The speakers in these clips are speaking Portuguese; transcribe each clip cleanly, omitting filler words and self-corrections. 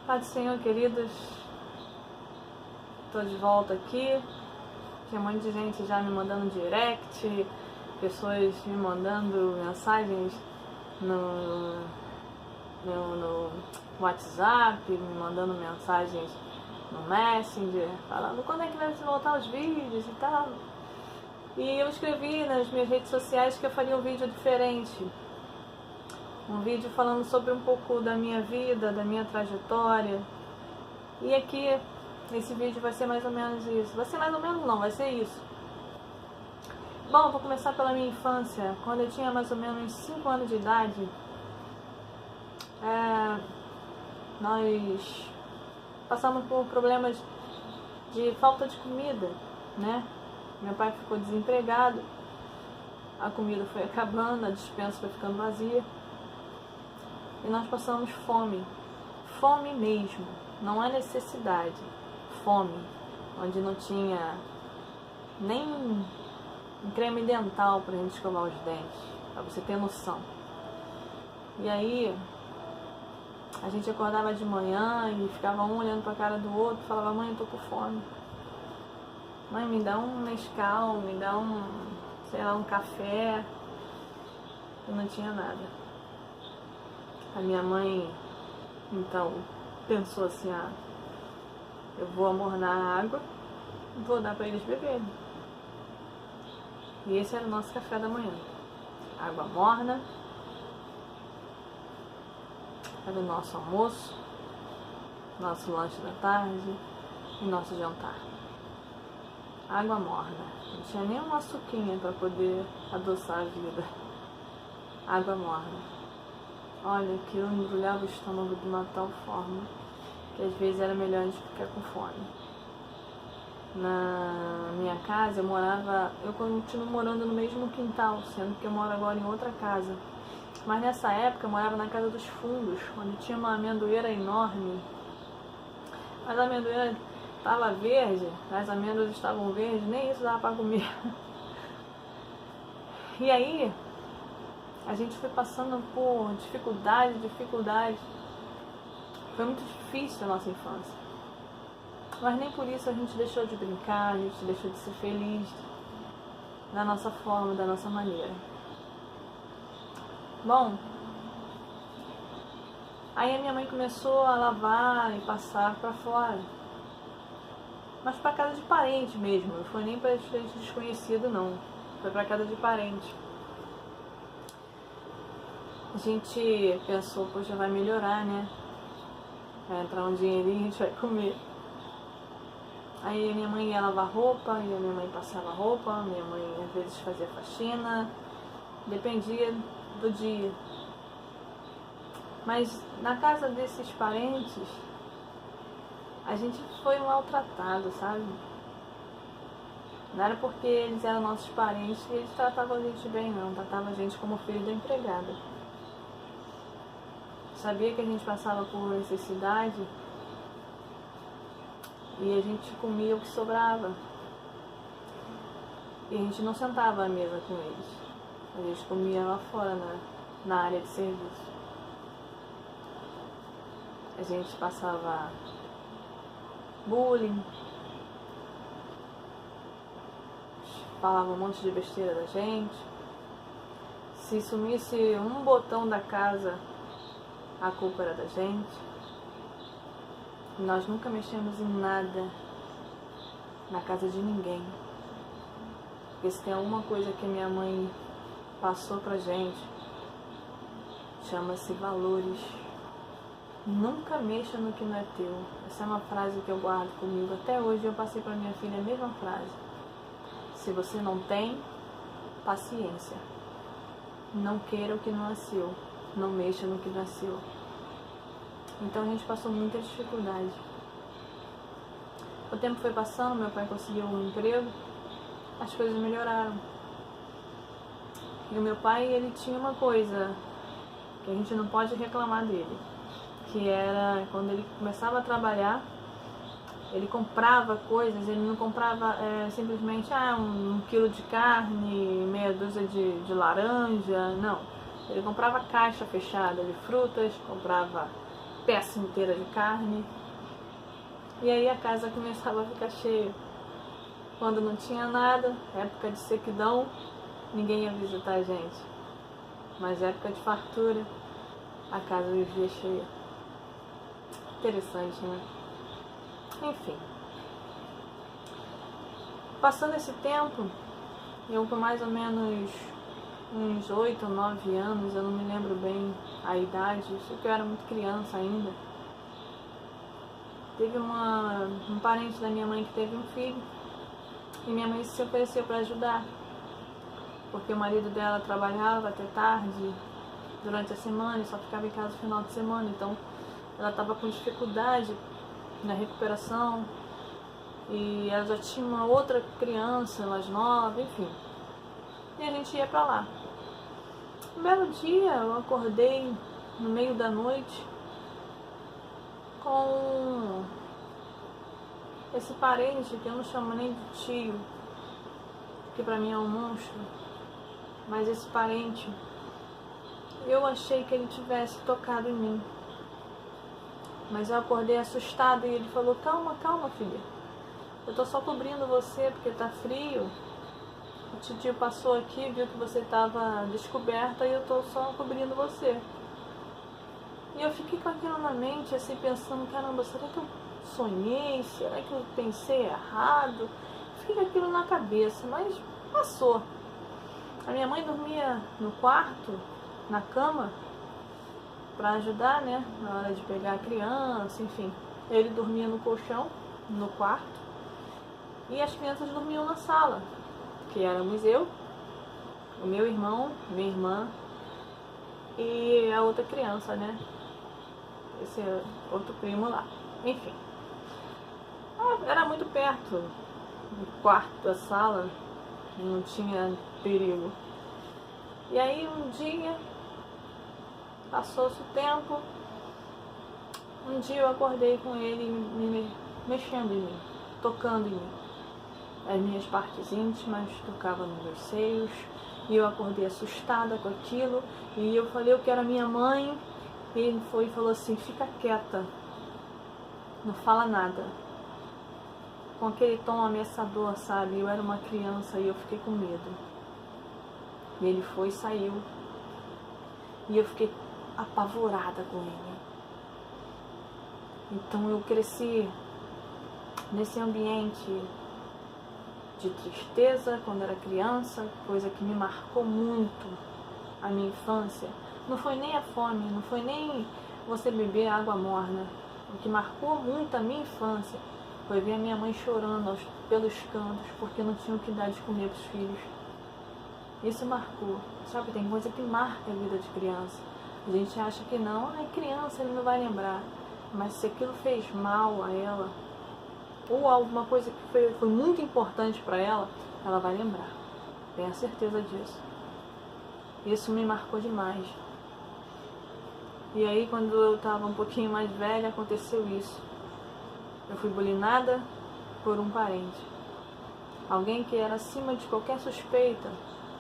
Pai do Senhor, queridos, estou de volta aqui. Tinha um monte de gente já me mandando direct, pessoas me mandando mensagens no WhatsApp, me mandando mensagens no Messenger, falando quando é que vai voltar os vídeos e tal. E eu escrevi nas minhas redes sociais que eu faria um vídeo diferente. Um vídeo falando sobre um pouco da minha vida, da minha trajetória. E aqui, esse vídeo vai ser mais ou menos isso. Vai ser mais ou menos não, vai ser isso. Bom, vou começar pela minha infância. Quando eu tinha mais ou menos 5 anos de idade, nós passamos por problemas de falta de comida, né? Meu pai ficou desempregado, a comida foi acabando, a despensa foi ficando vazia. E nós passamos fome, fome mesmo, não é necessidade, fome, onde não tinha nem um creme dental pra gente escovar os dentes, pra você ter noção. E aí, a gente acordava de manhã e ficava um olhando pra cara do outro e falava: mãe, eu tô com fome. Mãe, me dá um Nescau, me dá um café. E não tinha nada. A minha mãe, então, pensou assim: eu vou amornar a água e vou dar para eles beberem. E esse era o nosso café da manhã. Água morna, era o nosso almoço, nosso lanche da tarde e nosso jantar. Água morna, não tinha nem uma açuquinha para poder adoçar a vida. Água morna. Olha, aquilo embrulhava o estômago de uma tal forma que às vezes era melhor a gente ficar com fome. Na minha casa eu continuo morando no mesmo quintal, sendo que eu moro agora em outra casa. Mas nessa época eu morava na casa dos fundos, onde tinha uma amendoeira enorme. Mas a amendoeira estava verde, as amêndoas estavam verdes, nem isso dava para comer. E aí, a gente foi passando por dificuldade. Foi muito difícil a nossa infância. Mas nem por isso a gente deixou de brincar, a gente deixou de ser feliz da nossa forma, da nossa maneira. Bom, aí a minha mãe começou a lavar e passar para fora. Mas para casa de parente mesmo, não foi nem para gente desconhecido não. Foi para casa de parente. A gente pensou, poxa, vai melhorar, né? Vai entrar um dinheirinho, a gente vai comer. Aí minha mãe ia lavar roupa, e a minha mãe passava roupa, minha mãe às vezes fazia faxina, dependia do dia. Mas na casa desses parentes, a gente foi maltratado, sabe? Não era porque eles eram nossos parentes que eles tratavam a gente bem, não. Tratavam a gente como filho da empregada. Sabia que a gente passava por necessidade e a gente comia o que sobrava. E a gente não sentava à mesa com eles. A gente comia lá fora, na área de serviço. A gente passava bullying, falava um monte de besteira da gente. Se sumisse um botão da casa, a culpa era da gente. Nós nunca mexemos em nada na casa de ninguém. Porque se tem alguma coisa que minha mãe passou pra gente, chama-se valores. Nunca mexa no que não é teu. Essa é uma frase que eu guardo comigo. Até hoje eu passei pra minha filha a mesma frase. Se você não tem, paciência. Não queira o que não é seu. Não mexa no que não é seu. Então a gente passou muita dificuldade. O tempo foi passando, meu pai conseguiu um emprego, as coisas melhoraram. E o meu pai, ele tinha uma coisa que a gente não pode reclamar dele, que era quando ele começava a trabalhar, ele comprava coisas, ele não comprava simplesmente um quilo de carne, meia dúzia de laranja, não. Ele comprava caixa fechada de frutas, comprava peça inteira de carne. E aí a casa começava a ficar cheia. Quando não tinha nada, época de sequidão, ninguém ia visitar a gente. Mas época de fartura, a casa vivia cheia. Interessante, né? Enfim. Passando esse tempo, eu com mais ou menos uns 8 ou 9 anos, eu não me lembro bem a idade, sei que eu era muito criança ainda. Teve um parente da minha mãe que teve um filho e minha mãe se ofereceu para ajudar, porque o marido dela trabalhava até tarde durante a semana e só ficava em casa no final de semana, então ela estava com dificuldade na recuperação e ela já tinha uma outra criança mais nova, enfim, e a gente ia para lá. Um belo dia eu acordei no meio da noite com esse parente que eu não chamo nem de tio, que pra mim é um monstro, mas esse parente, eu achei que ele tivesse tocado em mim, mas eu acordei assustada e ele falou: calma, calma, filha, eu tô só cobrindo você porque tá frio, o tio passou aqui, viu que você tava descoberta e eu tô só cobrindo você. E eu fiquei com aquilo na mente, assim, pensando: caramba, será que eu sonhei? Será que eu pensei errado? Fiquei com aquilo na cabeça, mas passou. A minha mãe dormia no quarto, na cama, para ajudar, né, na hora de pegar a criança, enfim. Ele dormia no colchão, no quarto, e as crianças dormiam na sala, que éramos eu, o meu irmão, minha irmã e a outra criança, né, esse outro primo lá, enfim. Era muito perto do quarto da sala, não tinha perigo. E aí um dia, passou-se o tempo, um dia eu acordei com ele mexendo em mim, tocando em mim. As minhas partes íntimas, tocava nos meus seios, e eu acordei assustada com aquilo, e eu falei: eu quero a minha mãe. E ele foi e falou assim: fica quieta, não fala nada. Com aquele tom ameaçador, sabe? Eu era uma criança e eu fiquei com medo. E ele foi e saiu. E eu fiquei apavorada com ele. Então eu cresci nesse ambiente de tristeza quando era criança, coisa que me marcou muito a minha infância. Não foi nem a fome, não foi nem você beber água morna. O que marcou muito a minha infância foi ver a minha mãe chorando pelos cantos porque não tinha o que dar de comer para os filhos. Isso marcou. Sabe, tem coisa que marca a vida de criança. A gente acha que não, é criança, ele não vai lembrar. Mas se aquilo fez mal a ela, ou alguma coisa que foi muito importante para ela, ela vai lembrar. Tenho a certeza disso. Isso me marcou demais. E aí, quando eu estava um pouquinho mais velha, aconteceu isso. Eu fui bulinada por um parente. Alguém que era acima de qualquer suspeita.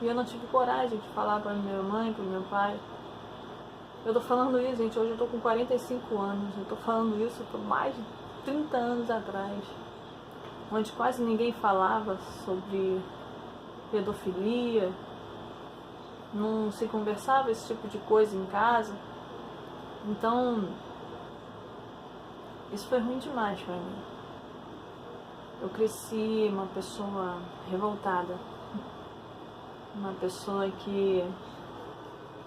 E eu não tive coragem de falar para minha mãe, para meu pai. Eu tô falando isso, gente, hoje eu tô com 45 anos. Eu tô falando isso por mais de 30 anos atrás. Onde quase ninguém falava sobre pedofilia. Não se conversava esse tipo de coisa em casa. Então, isso foi ruim demais pra mim. Eu cresci uma pessoa revoltada, uma pessoa que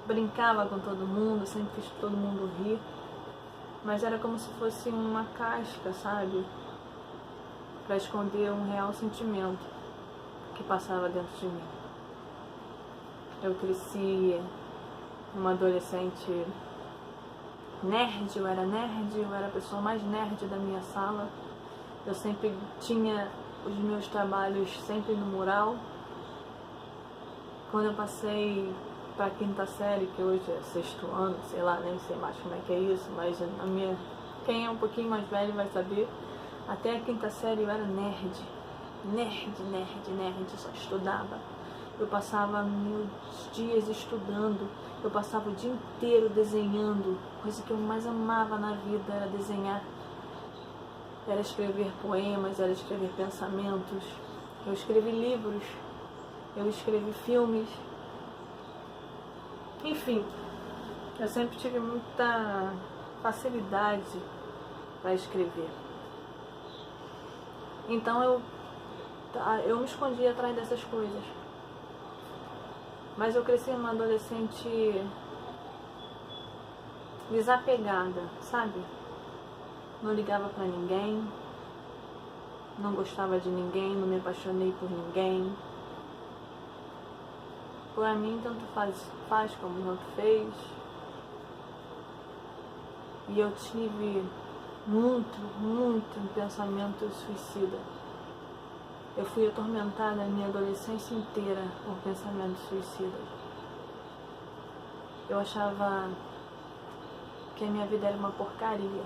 brincava com todo mundo, sempre fiz todo mundo rir, mas era como se fosse uma casca, sabe? Pra esconder um real sentimento que passava dentro de mim. Eu cresci uma adolescente nerd, eu era a pessoa mais nerd da minha sala. Eu sempre tinha os meus trabalhos sempre no mural. Quando eu passei para a 5ª série, que hoje é 6º ano, sei lá, nem sei mais como é que é isso, mas quem é um pouquinho mais velho vai saber, até a 5ª série eu era nerd, só estudava. Eu passava meus dias estudando, eu passava o dia inteiro desenhando. A coisa que eu mais amava na vida era desenhar. Era escrever poemas, era escrever pensamentos. Eu escrevi livros, eu escrevi filmes. Enfim, eu sempre tive muita facilidade para escrever. Então eu me escondia atrás dessas coisas. Mas eu cresci uma adolescente desapegada, sabe? Não ligava pra ninguém, não gostava de ninguém, não me apaixonei por ninguém. Pra mim, tanto faz como tanto fez. E eu tive muito pensamento suicida. Eu fui atormentada a minha adolescência inteira por pensamentos suicidas. Eu achava que a minha vida era uma porcaria.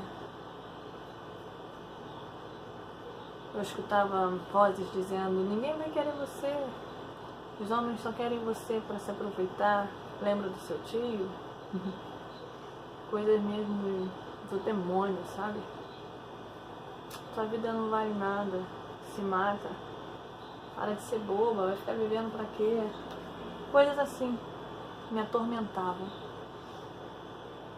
Eu escutava vozes dizendo: ninguém vai querer você, os homens só querem você para se aproveitar, lembra do seu tio? Coisas mesmo do demônio, sabe? Sua vida não vale nada, se mata. Para de ser boba, vai ficar vivendo pra quê? Coisas assim me atormentavam.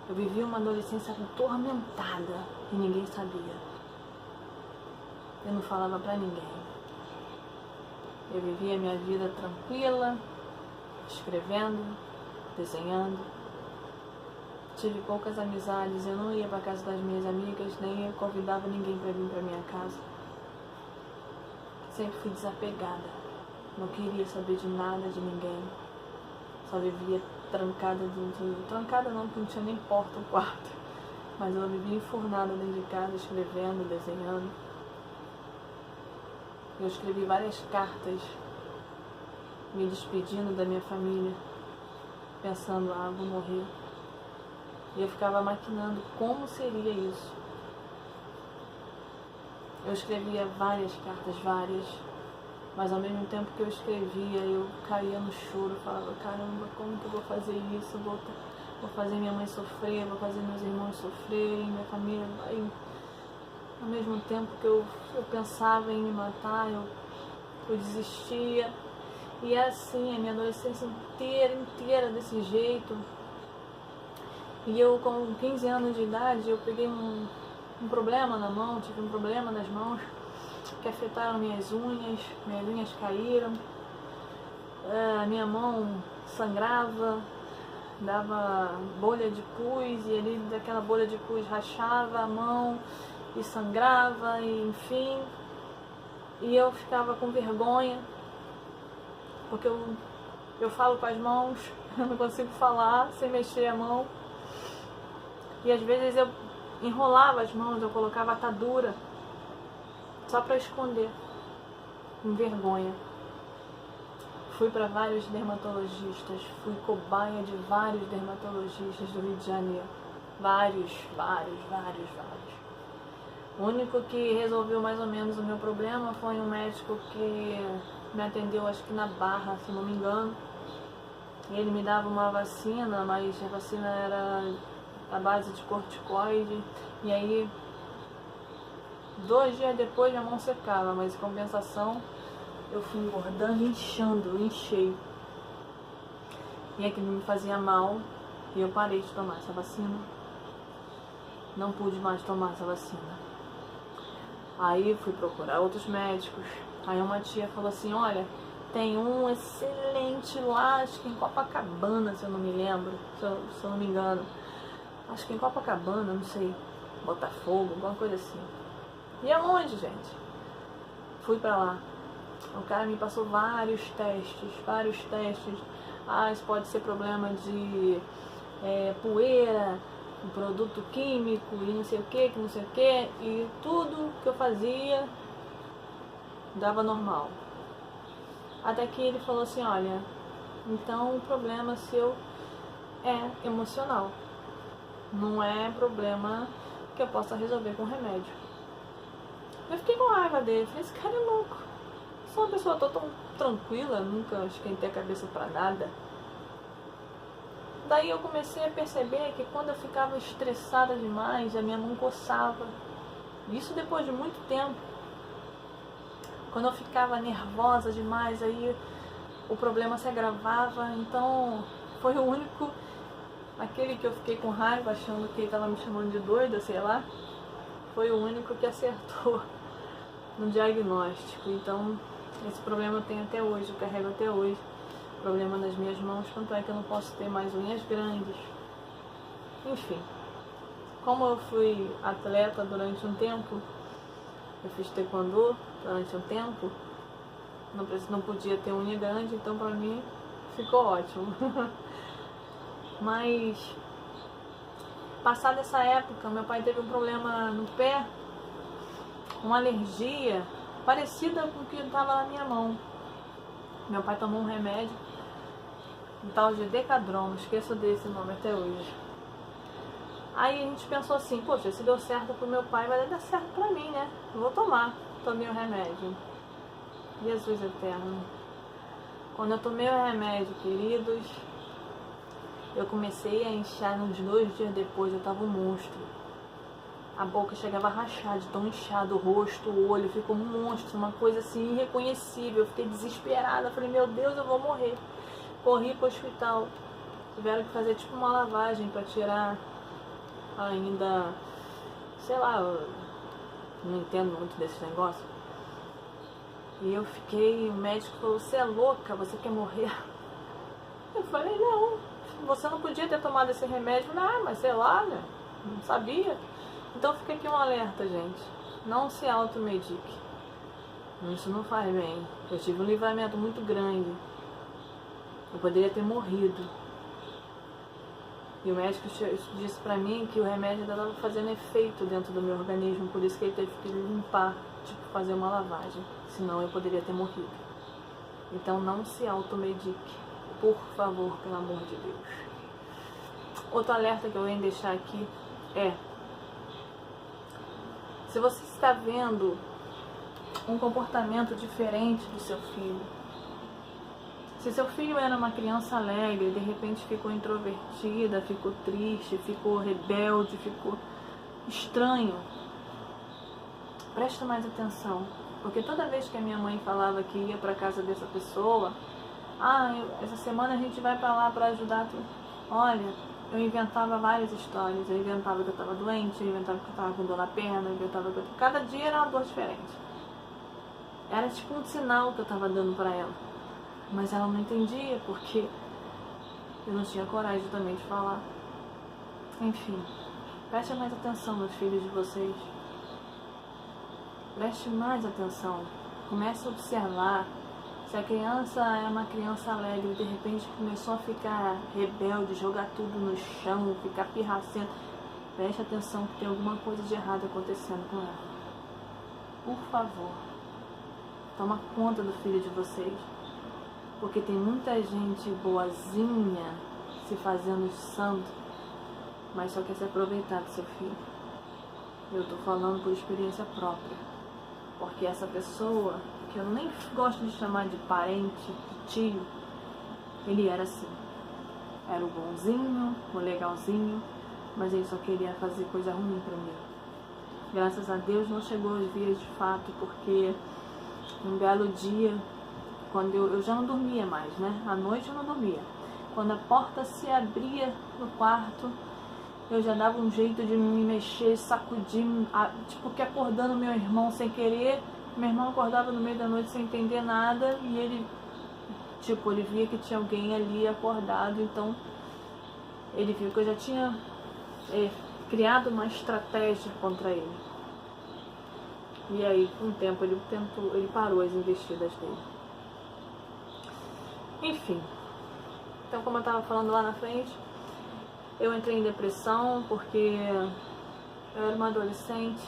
Eu vivia uma adolescência atormentada e ninguém sabia. Eu não falava pra ninguém. Eu vivia minha vida tranquila, escrevendo, desenhando. Tive poucas amizades, eu não ia pra casa das minhas amigas, nem eu convidava ninguém pra vir pra minha casa. Sempre fui desapegada, não queria saber de nada, de ninguém. Só vivia trancada dentro. Trancada não, porque não tinha nem porta no quarto. Mas eu vivia enfurnada dentro de casa, escrevendo, desenhando. Eu escrevi várias cartas me despedindo da minha família, pensando: vou morrer. E eu ficava maquinando como seria isso. Eu escrevia várias cartas, mas ao mesmo tempo que eu escrevia, eu caía no choro, falava: caramba, como que eu vou fazer isso? Vou fazer minha mãe sofrer, vou fazer meus irmãos sofrerem, minha família vai. Ao mesmo tempo que eu pensava em me matar, eu desistia. E assim, a minha adolescência inteira desse jeito. E eu, com 15 anos de idade, eu peguei um problema na mão, tive um problema nas mãos que afetaram minhas unhas caíram, minha mão sangrava, dava bolha de pus, e ali daquela bolha de pus rachava a mão e sangrava, e enfim. E eu ficava com vergonha, porque eu falo com as mãos, eu não consigo falar sem mexer a mão. E às vezes eu enrolava as mãos, eu colocava atadura, só para esconder, com vergonha. Fui para vários dermatologistas, fui cobaia de vários dermatologistas do Rio de Janeiro. Vários. O único que resolveu mais ou menos o meu problema foi um médico que me atendeu, acho que na Barra, se não me engano. Ele me dava uma vacina, mas a vacina era à base de corticoide, e aí 2 dias depois minha mão secava, mas em compensação eu fui engordando e inchei. E aquilo me fazia mal, e eu parei de tomar essa vacina. Não pude mais tomar essa vacina. Aí fui procurar outros médicos. Aí uma tia falou assim: olha, tem um excelente lá, acho que em Copacabana, se eu não me lembro, se eu não me engano. Acho que em Copacabana, não sei, Botafogo, alguma coisa assim. E aonde, gente? Fui pra lá. O cara me passou vários testes. Isso pode ser problema de poeira, um produto químico e não sei o que, e tudo que eu fazia dava normal. Até que ele falou assim: olha, então o problema seu é emocional, não é problema que eu possa resolver com remédio. Eu fiquei com raiva dele, falei: esse cara é louco, sou uma pessoa tão tranquila, nunca esquentei a cabeça pra nada. Daí eu comecei a perceber que quando eu ficava estressada demais, a minha mão coçava. Isso depois de muito tempo. Quando eu ficava nervosa demais, aí o problema se agravava. Então foi o único, aquele que eu fiquei com raiva, achando que ele estava me chamando de doida, sei lá, foi o único que acertou no diagnóstico. Então esse problema eu tenho até hoje, eu carrego até hoje. Problema nas minhas mãos, tanto é que eu não posso ter mais unhas grandes. Enfim, como eu fui atleta durante um tempo, eu fiz taekwondo durante um tempo, não podia ter unha grande, então pra mim ficou ótimo. Mas, passada essa época, meu pai teve um problema no pé, uma alergia parecida com o que estava na minha mão. Meu pai tomou um remédio, um tal de Decadron, não esqueço desse nome até hoje. Aí a gente pensou assim, poxa, se deu certo pro meu pai, vai dar certo pra mim, né? Eu vou tomar. Tomei o remédio. Jesus eterno. Quando eu tomei o remédio, queridos, eu comecei a inchar, uns 2 dias depois eu tava um monstro. A boca chegava a rachar de tão inchado, o rosto, o olho ficou um monstro, uma coisa assim irreconhecível. Eu fiquei desesperada, falei, meu Deus, eu vou morrer. Corri pro hospital, tiveram que fazer tipo uma lavagem pra tirar ainda, sei lá, eu não entendo muito desse negócio. E eu fiquei, o médico falou, você é louca, você quer morrer? Eu falei, não, você não podia ter tomado esse remédio. Não, mas sei lá, né? Não sabia. Então fica aqui um alerta, gente. Não se automedique. Isso não faz bem. Eu tive um livramento muito grande. Eu poderia ter morrido. E o médico disse pra mim que o remédio ainda estava fazendo efeito dentro do meu organismo. Por isso que ele teve que limpar, tipo, fazer uma lavagem. Senão eu poderia ter morrido. Então não se automedique. Por favor, pelo amor de Deus. Outro alerta que eu venho deixar aqui é: se você está vendo um comportamento diferente do seu filho, se seu filho era uma criança alegre, de repente ficou introvertida, ficou triste, ficou rebelde, ficou estranho, presta mais atenção. Porque toda vez que a minha mãe falava que ia para casa dessa pessoa, essa semana a gente vai para lá para ajudar tu. Olha, eu inventava várias histórias. Eu inventava que eu estava doente, eu inventava que eu estava com dor na perna, eu inventava que cada dia era uma dor diferente. Era tipo um sinal que eu estava dando para ela. Mas ela não entendia, porque eu não tinha coragem também de falar. Enfim, preste mais atenção nos filhos de vocês. Preste mais atenção. Comece a observar. Se a criança é uma criança alegre e de repente começou a ficar rebelde, jogar tudo no chão, ficar pirracento, preste atenção que tem alguma coisa de errado acontecendo com ela. Por favor, toma conta do filho de vocês. Porque tem muita gente boazinha se fazendo santo, mas só quer se aproveitar do seu filho. Eu tô falando por experiência própria. Porque essa pessoa, que eu nem gosto de chamar de parente, de tio, ele era assim. Era o bonzinho, o legalzinho, mas ele só queria fazer coisa ruim pra mim. Graças a Deus não chegou às vias de fato, porque um belo dia, quando eu já não dormia mais, né? À noite eu não dormia. Quando a porta se abria no quarto, eu já dava um jeito de me mexer, sacudir, tipo que acordando meu irmão sem querer. Meu irmão acordava no meio da noite sem entender nada e ele via que tinha alguém ali acordado, então ele viu que eu já tinha criado uma estratégia contra ele. E aí, com o tempo, ele parou as investidas dele. Enfim, então, como eu estava falando lá na frente, eu entrei em depressão porque eu era uma adolescente,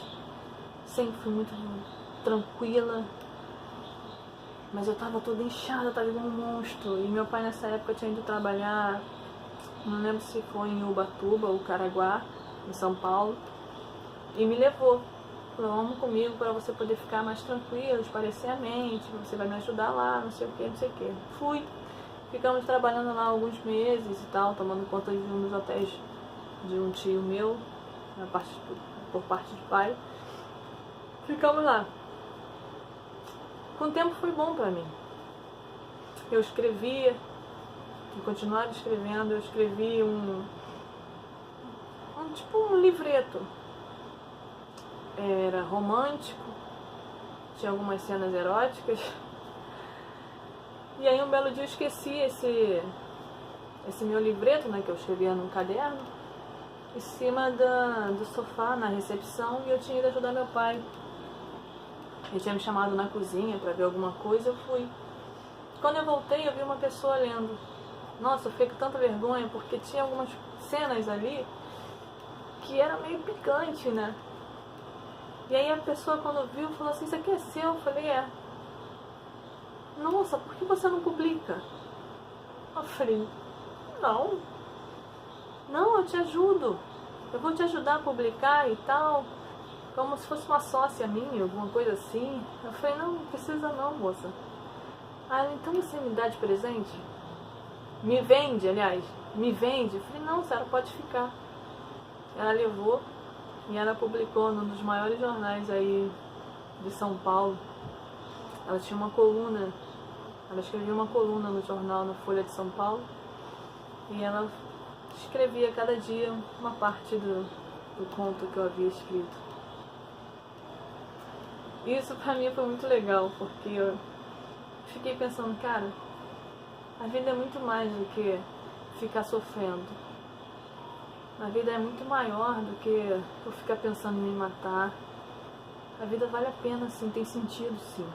sempre fui muito tranquila, mas eu estava toda inchada, eu estava igual um monstro. E meu pai nessa época tinha ido trabalhar, não lembro se foi em Ubatuba ou Caraguá, em São Paulo, e me levou Falou, vamos comigo para você poder ficar mais tranquilo, esparecer a mente, você vai me ajudar lá, não sei o que, não sei o que. Fui. Ficamos trabalhando lá alguns meses e tal, tomando conta de um dos hotéis de um tio meu, por parte de pai. Ficamos lá. Com o tempo foi bom pra mim. Eu escrevia, e continuava escrevendo, eu escrevi tipo um livreto. Era romântico, tinha algumas cenas eróticas. E aí um belo dia eu esqueci esse meu livreto, né, que eu escrevia num caderno, em cima do sofá, na recepção, e eu tinha ido ajudar meu pai. Ele tinha me chamado na cozinha para ver alguma coisa, eu fui. Quando eu voltei, eu vi uma pessoa lendo. Nossa, eu fiquei com tanta vergonha, porque tinha algumas cenas ali que era meio picante, né? E aí a pessoa, quando viu, falou assim, isso aqui é seu? Eu falei, é. Nossa, por que você não publica? Eu falei, não, eu te ajudo. Eu vou te ajudar a publicar e tal, como se fosse uma sócia minha, alguma coisa assim. Eu falei, não precisa não, moça. Ah, então você me dá de presente? Me vende, aliás, me vende? Eu falei, não, senhora, pode ficar. Ela levou e ela publicou num dos maiores jornais aí de São Paulo. Ela tinha uma coluna, ela escrevia uma coluna no jornal, na Folha de São Paulo, e ela escrevia cada dia uma parte do conto que eu havia escrito. Isso pra mim foi muito legal, porque eu fiquei pensando, cara, a vida é muito mais do que ficar sofrendo. A vida é muito maior do que eu ficar pensando em me matar. A vida vale a pena, sim, tem sentido, sim.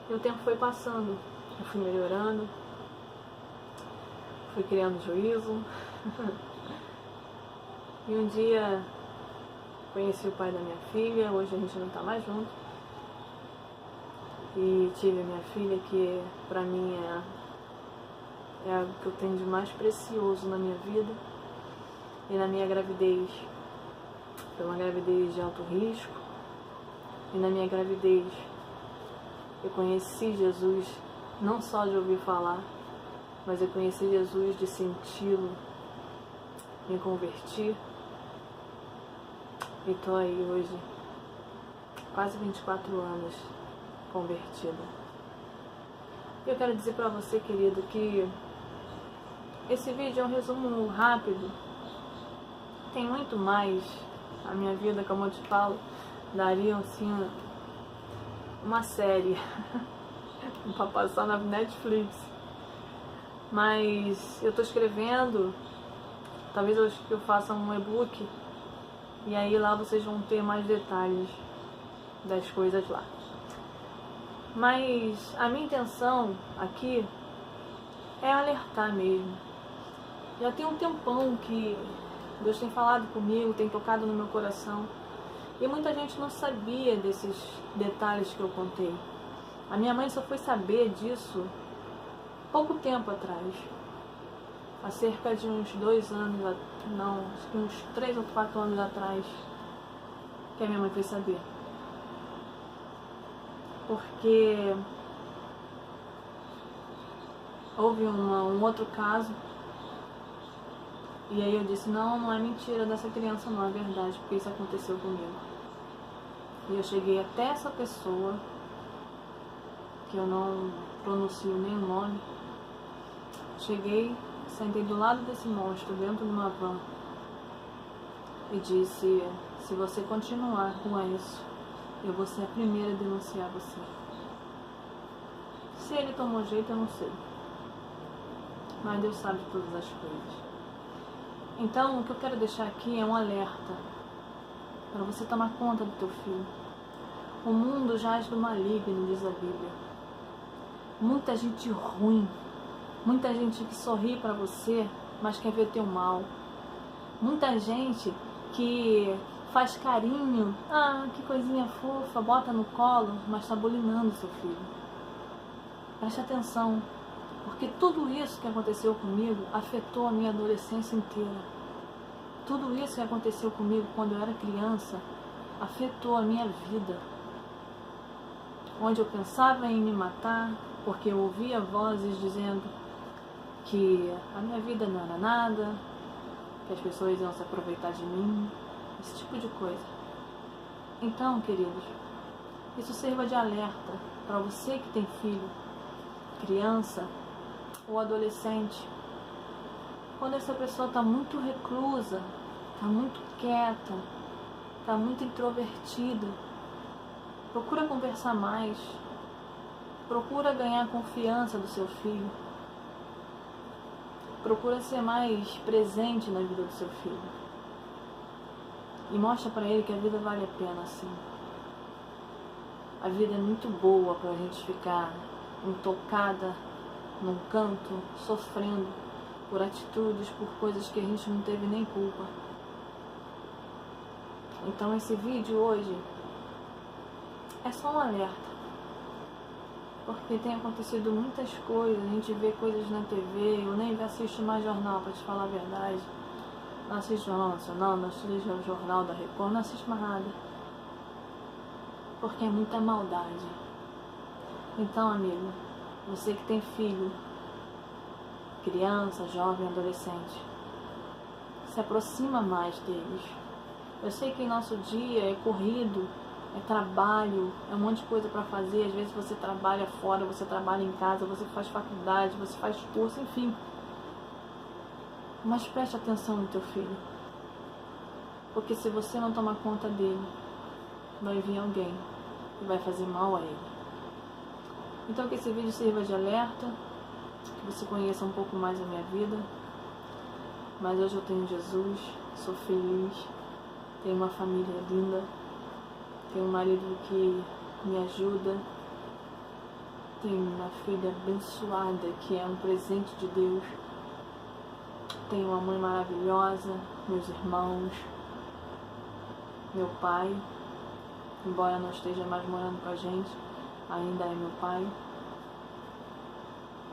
E o tempo foi passando, eu fui melhorando, fui criando juízo. E um dia conheci o pai da minha filha, hoje a gente não tá mais junto. E tive a minha filha, que pra mim é algo que eu tenho de mais precioso na minha vida. E na minha gravidez, foi uma gravidez de alto risco. E na minha gravidez eu conheci Jesus, não só de ouvir falar, mas eu conheci Jesus de senti-lo, me converti. E tô aí hoje, quase 24 anos convertida. E eu quero dizer pra você, querido, que esse vídeo é um resumo rápido. Tem muito mais. A minha vida, como eu te falo, daria assim uma série pra passar na Netflix. Mas eu tô escrevendo, talvez eu faça um e-book, e aí lá vocês vão ter mais detalhes das coisas lá. Mas a minha intenção aqui é alertar mesmo. Já tem um tempão que Deus tem falado comigo, tem tocado no meu coração. E muita gente não sabia desses detalhes que eu contei. A minha mãe só foi saber disso pouco tempo atrás. Há cerca de uns 2 anos, não, acho que uns 3 ou 4 anos atrás, que a minha mãe foi saber. Porque houve um outro caso. E aí eu disse, não é mentira dessa criança, não, é verdade, porque isso aconteceu comigo. E eu cheguei até essa pessoa, que eu não pronuncio nem o nome. Cheguei, sentei do lado desse monstro, dentro de uma van, e disse, se você continuar com isso, eu vou ser a primeira a denunciar você. Se ele tomou jeito, eu não sei. Mas Deus sabe todas as coisas. Então, o que eu quero deixar aqui é um alerta para você tomar conta do teu filho. O mundo jaz do maligno, diz a Bíblia. Muita gente ruim, muita gente que sorri para você, mas quer ver teu mal. Muita gente que faz carinho, que coisinha fofa, bota no colo, mas está bulinando seu filho. Preste atenção. Porque tudo isso que aconteceu comigo afetou a minha adolescência inteira. Tudo isso que aconteceu comigo quando eu era criança afetou a minha vida. Onde eu pensava em me matar, porque eu ouvia vozes dizendo que a minha vida não era nada, que as pessoas iam se aproveitar de mim, esse tipo de coisa. Então, queridos, isso sirva de alerta para você que tem filho, criança ou adolescente. Quando essa pessoa está muito reclusa, está muito quieta, está muito introvertida, procura conversar mais, procura ganhar a confiança do seu filho, procura ser mais presente na vida do seu filho e mostra para ele que a vida vale a pena sim. A vida é muito boa para a gente ficar intocada num canto, sofrendo por atitudes, por coisas que a gente não teve nem culpa. Então esse vídeo hoje é só um alerta, porque tem acontecido muitas coisas, a gente vê coisas na TV, eu nem assisto mais jornal, para te falar a verdade. Não assisto Jornal Nacional, não assisto o Jornal da Record, não assisto mais nada, porque é muita maldade. Então, amigo, você que tem filho, criança, jovem, adolescente, se aproxima mais deles. Eu sei que nosso dia é corrido, é trabalho, é um monte de coisa para fazer. Às vezes você trabalha fora, você trabalha em casa, você faz faculdade, você faz curso, enfim. Mas preste atenção no teu filho, porque se você não tomar conta dele, vai vir alguém que vai fazer mal a ele. Então que esse vídeo sirva de alerta, que você conheça um pouco mais a minha vida. Mas hoje eu tenho Jesus, sou feliz, tenho uma família linda, tenho um marido que me ajuda, tenho uma filha abençoada que é um presente de Deus, tenho uma mãe maravilhosa, meus irmãos, meu pai, embora não esteja mais morando com a gente, ainda é meu pai.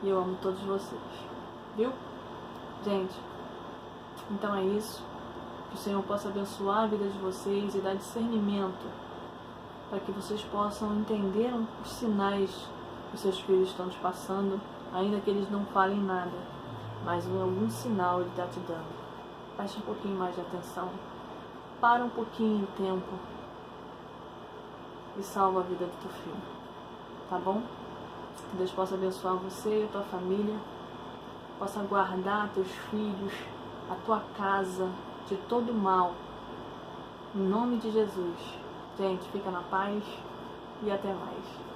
E eu amo todos vocês, viu? Gente, então é isso. Que o Senhor possa abençoar a vida de vocês e dar discernimento para que vocês possam entender os sinais que os seus filhos estão te passando, ainda que eles não falem nada, mas algum sinal ele está te dando. Preste um pouquinho mais de atenção, para um pouquinho o tempo e salva a vida do teu filho, tá bom? Que Deus possa abençoar você e a tua família, possa guardar teus filhos, a tua casa de todo mal, em nome de Jesus. Gente, fica na paz e até mais.